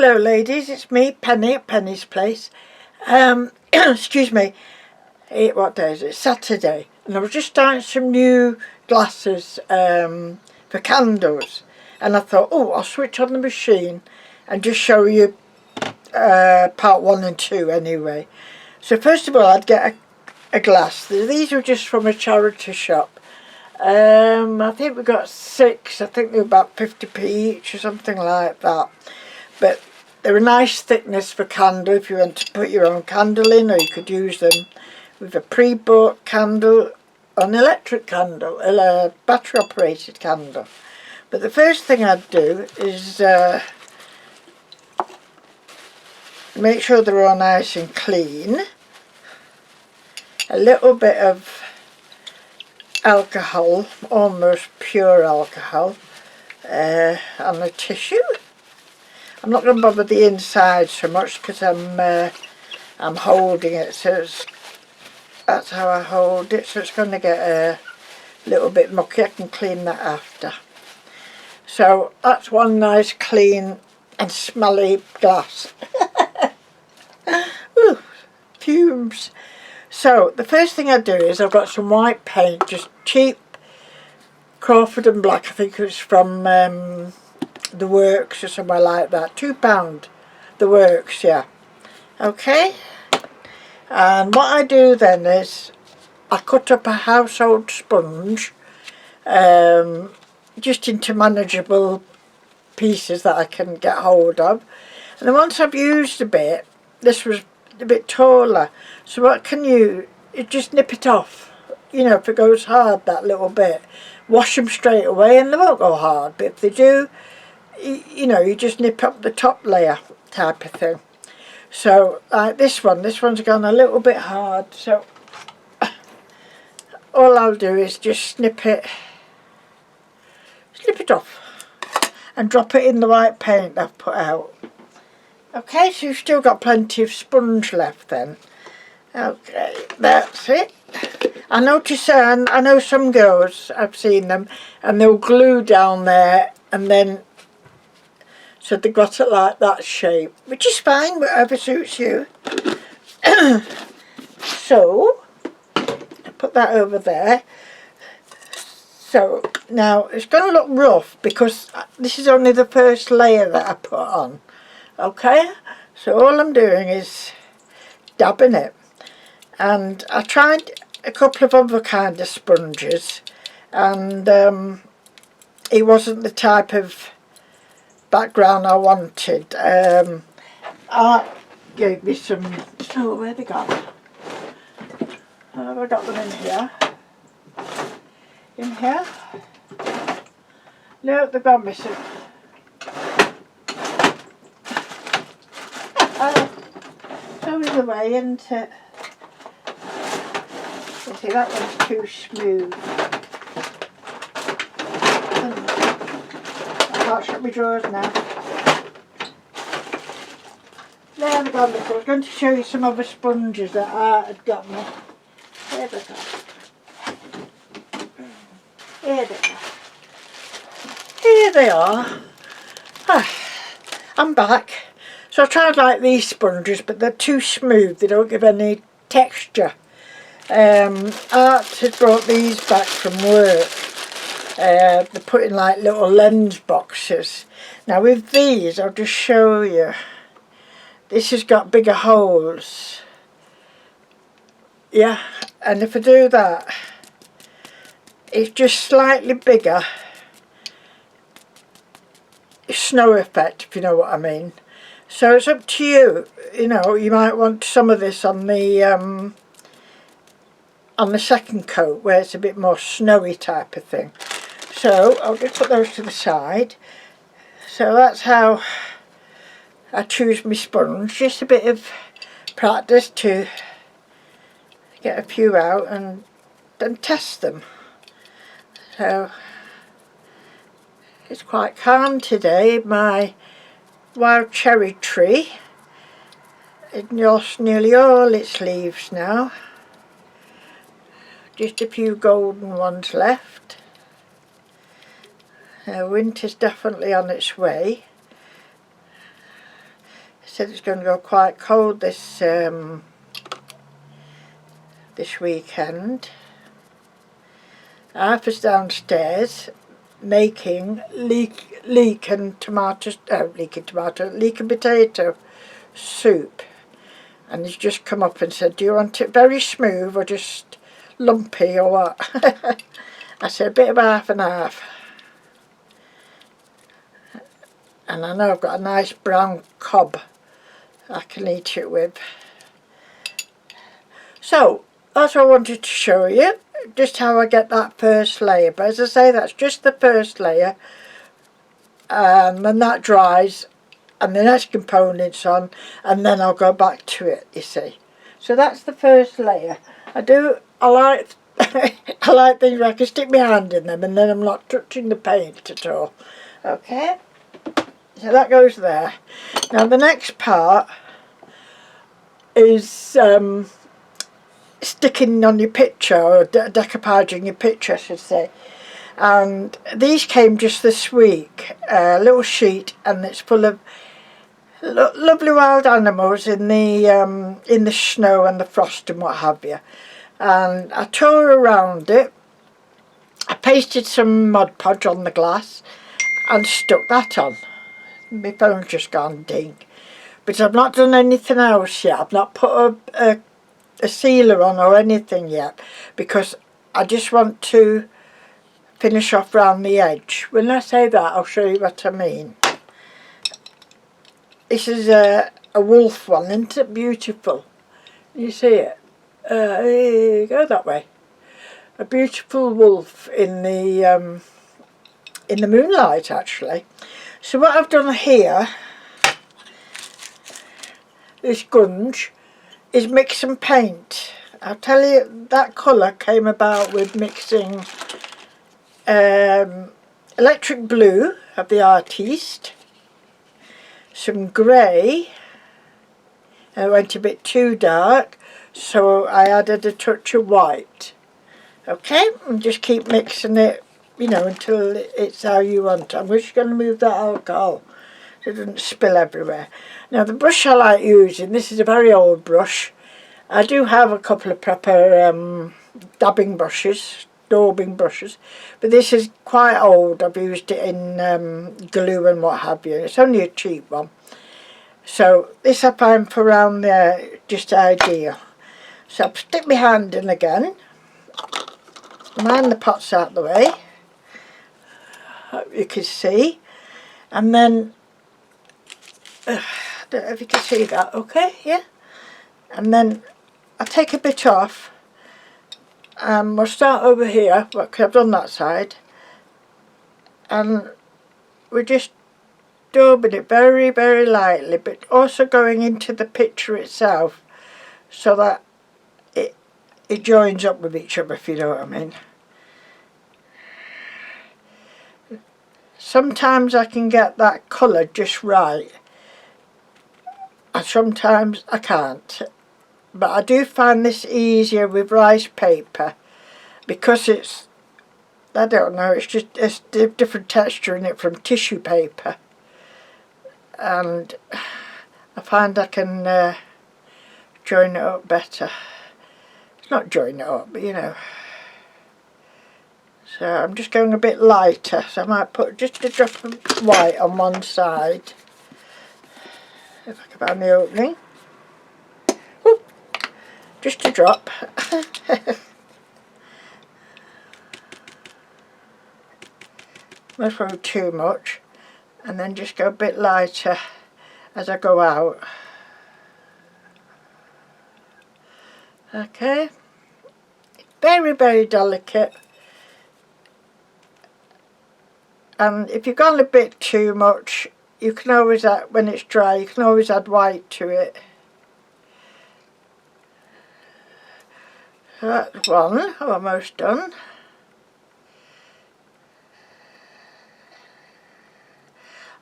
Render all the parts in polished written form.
Hello ladies, it's me, Penny at Penny's Place. Excuse me, what day is it? Saturday. And I was just starting some new glasses for candles. And I thought, oh, I'll switch on the machine and just show you part 1 and 2 anyway. So first of all, I'd get a glass. These were just from a charity shop. I think we got 6. I think they were about 50p each or something like that. But they're a nice thickness for candle if you want to put your own candle in, or you could use them with a pre-bought candle, an electric candle, a battery operated candle. But the first thing I'd do is make sure they're all nice and clean. A little bit of alcohol, almost pure alcohol, on a tissue. I'm not going to bother the inside so much because I'm holding it, so that's how I hold it, so it's going to get a little bit mucky. I can clean that after. So that's one nice clean and smelly glass. Ooh, fumes. So the first thing I do is I've got some white paint, just cheap Crawford and Black. I think it was from the Works or somewhere like that. £2, the Works, yeah. Okay, and what I do then is I cut up a household sponge just into manageable pieces that I can get hold of, and then once I've used a bit, this was a bit taller, so what can you just nip it off, you know, if it goes hard that little bit, wash them straight away and they won't go hard, but if they do, you know, you just nip up the top layer type of thing. So like this one's gone a little bit hard, so all I'll do is just snip it off and drop it in the white paint I've put out. Okay, so you've still got plenty of sponge left then. Okay, that's it. I notice, I know some girls, I've seen them, and they'll glue down there, and then so they got it like that shape, which is fine, whatever suits you. So I put that over there. So now it's going to look rough because this is only the first layer that I put on. Okay, so all I'm doing is dabbing it, and I tried a couple of other kind of sponges, and it wasn't the type of background I wanted. Art gave me some. Oh, where they gone? Have I got them in here? In here? No, they've gone missing. Show me the way, isn't it? You see, that one's too smooth. I can't shut my drawers now. There they go. I was going to show you some other sponges that Art had got me. There they go. Here they are. Here they are. I'm back. So I tried like these sponges, but they're too smooth. They don't give any texture. Art had brought these back from work. They're put in like little lens boxes. Now with these, I'll just show you. This has got bigger holes. Yeah, and if I do that, it's just slightly bigger. Snow effect, if you know what I mean. So it's up to you. You know, you might want some of this on the second coat where it's a bit more snowy type of thing. So I'll just put those to the side. So that's how I choose my sponge. Just a bit of practice to get a few out and then test them. So it's quite calm today. My wild cherry tree, it lost nearly all its leaves now. Just a few golden ones left. Winter's definitely on its way. said it's going to go quite cold this this leakend. Arthur's downstairs making leek and potato soup, and he's just come up and said, do you want it very smooth or just lumpy or what? I said a bit of half and half, and I know I've got a nice brown cob I can eat it with. So that's what I wanted to show you, just how I get that first layer. But as I say, that's just the first layer, and when that dries and the next component's on, and then I'll go back to it, you see. So that's the first layer. I like I like things where I can stick my hand in them and then I'm not touching the paint at all. Okay, so that goes there. Now the next part is sticking on your picture, or decoupaging your picture I should say. And these came just this week, a little sheet, and it's full of lovely wild animals in the snow and the frost and what have you. And I tore around it, I pasted some Mod Podge on the glass and stuck that on. My phone's just gone ding. But I've not done anything else yet. I've not put a sealer on or anything yet, because I just want to finish off round the edge. When I say that, I'll show you what I mean. This is a wolf one, isn't it beautiful? You see it? Here you go, that way. A beautiful wolf in the moonlight, actually. So what I've done here, this gunge, is mix and paint. I'll tell you, that colour came about with mixing electric blue of the Artiste, some grey, and it went a bit too dark, so I added a touch of white. Okay, and just keep mixing it, you know, until it's how you want. I'm just going to move that alcohol so it doesn't spill everywhere. Now the brush I like using, this is a very old brush. I do have a couple of proper daubing brushes, but this is quite old. I've used it in glue and what have you. It's only a cheap one. So this I find for around there just ideal. So I'll stick my hand in again, mind the pots out of the way, hope you can see, and then I don't know if you can see that, okay, yeah, and then I'll take a bit off, and we'll start over here, because I've done that side, and we're just daubing it very, very lightly, but also going into the picture itself so that it joins up with each other, if you know what I mean. Sometimes I can get that colour just right, and sometimes I can't. But I do find this easier with rice paper, because it's, I don't know, it's just a different texture in it from tissue paper. And I find I can join it up better. It's not join it up, but you know. So I'm just going a bit lighter, so I might put just a drop of white on one side. If I can find the opening. Ooh, just a drop. Not throw too much, and then just go a bit lighter as I go out. Okay, very, very delicate, and if you've gone a bit too much, you can always add, when it's dry, you can always add white to it. So that's one, almost done.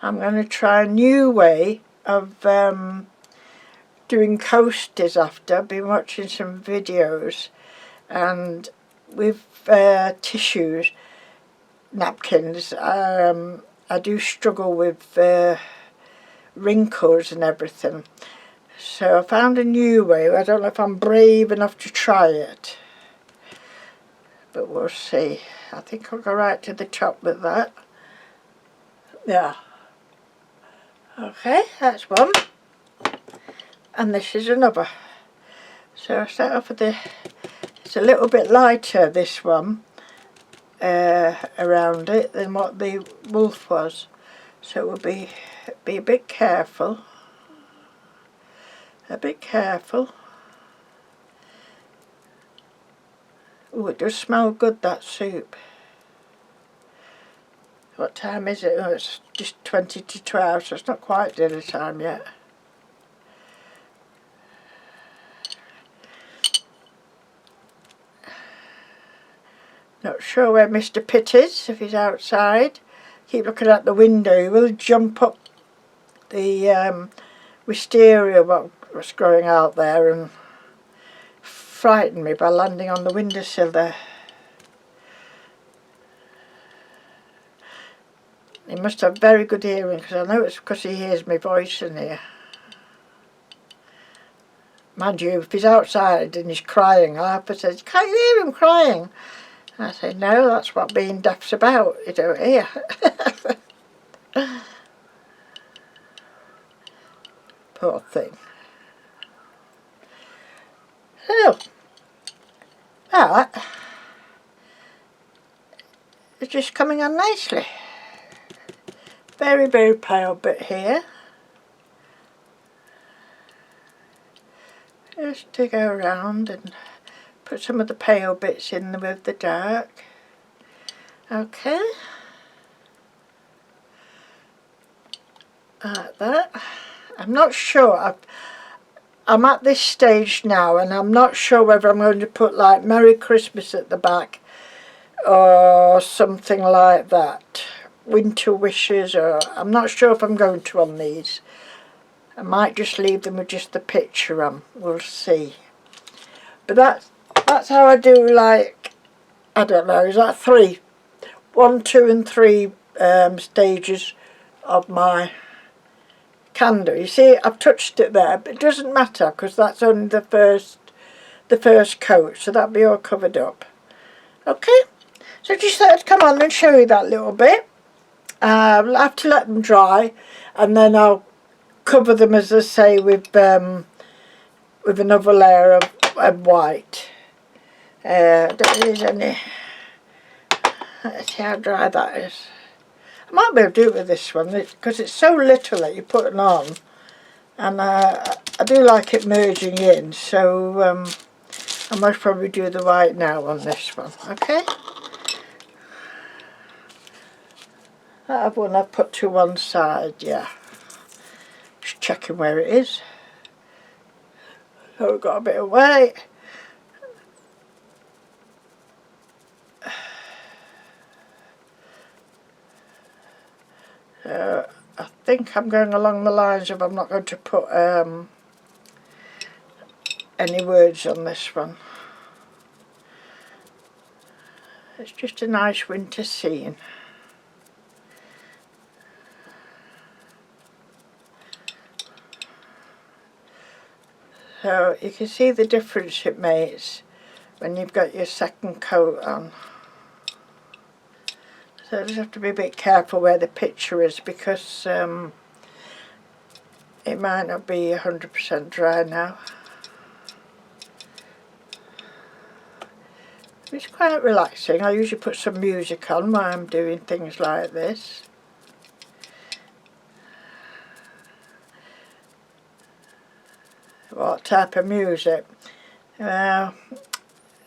I'm going to try a new way of doing coasters after. I've been watching some videos, and with tissues, napkins, I do struggle with wrinkles and everything. So I found a new way. I don't know if I'm brave enough to try it, but we'll see. I think I'll go right to the top with that. Yeah. Okay, that's one. And this is another. So I start off with it's a little bit lighter, this one, around it than what the wolf was. So we'll be a bit careful. A bit careful. Oh, it does smell good, that soup. What time is it? Oh, it's just 20 to 12, so it's not quite dinner time yet. Not sure where Mr. Pitt is, if he's outside. Keep looking out the window. He will jump up the wisteria what's growing out there and frighten me by landing on the windowsill there. He must have very good hearing, because I know it's because he hears my voice in here. Mind you, if he's outside and he's crying, Harper says, "Can't you hear him crying?" I say, "No, that's what being deaf's about, you don't hear." Poor thing. So, that is just coming on nicely. Very, very pale bit here. Just to go around and put some of the pale bits in with the dark. Okay. Like that. I'm not sure. I'm at this stage now and I'm not sure whether I'm going to put like Merry Christmas at the back or something like that. Winter wishes, or I'm not sure if I'm going to on these. I might just leave them with just the picture on. We'll see. But that's how I do, like, I don't know, is that 3? 1, 2 and 3 stages of my candle. You see, I've touched it there, but it doesn't matter because that's only the first coat, so that'll be all covered up. Okay, so just thought I'd come on and show you that little bit. I'll have to let them dry, and then I'll cover them, as I say, with another layer of white. I don't think there's any. Let's see how dry that is. I might be able to do it with this one because it's so little that you put it on, and I do like it merging in, so I must probably do the white now on this one. Okay, that other one I've put to one side. Yeah, just checking where it is. So we've got a bit of white. I think I'm going along the lines of I'm not going to put any words on this one. It's just a nice winter scene. So you can see the difference it makes when you've got your second coat on. So I just have to be a bit careful where the picture is because it might not be 100% dry now. It's quite relaxing. I usually put some music on while I'm doing things like this. What type of music? A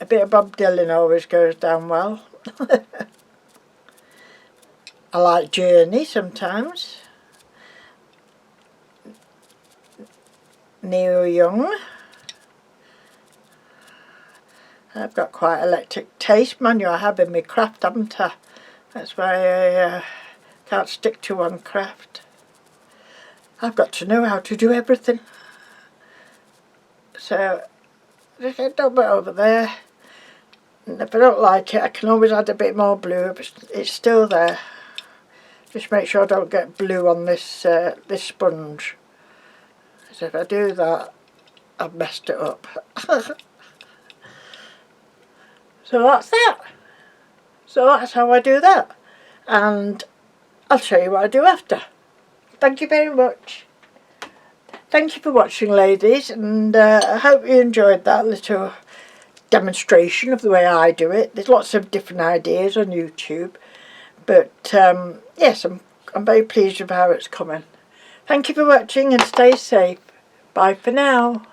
bit of Bob Dylan always goes down well. I like Journey sometimes. Neil Young. I've got quite eclectic taste, man. I have in my craft, haven't I? That's why I can't stick to one craft. I've got to know how to do everything. So just get a little bit over there. And if I don't like it, I can always add a bit more blue, but it's still there. Just make sure I don't get blue on this this sponge. Because if I do that, I've messed it up. So that's that. So that's how I do that. And I'll show you what I do after. Thank you very much. Thank you for watching, ladies, and I hope you enjoyed that little demonstration of the way I do it. There's lots of different ideas on YouTube, but yes, I'm very pleased with how it's coming. Thank you for watching and stay safe. Bye for now.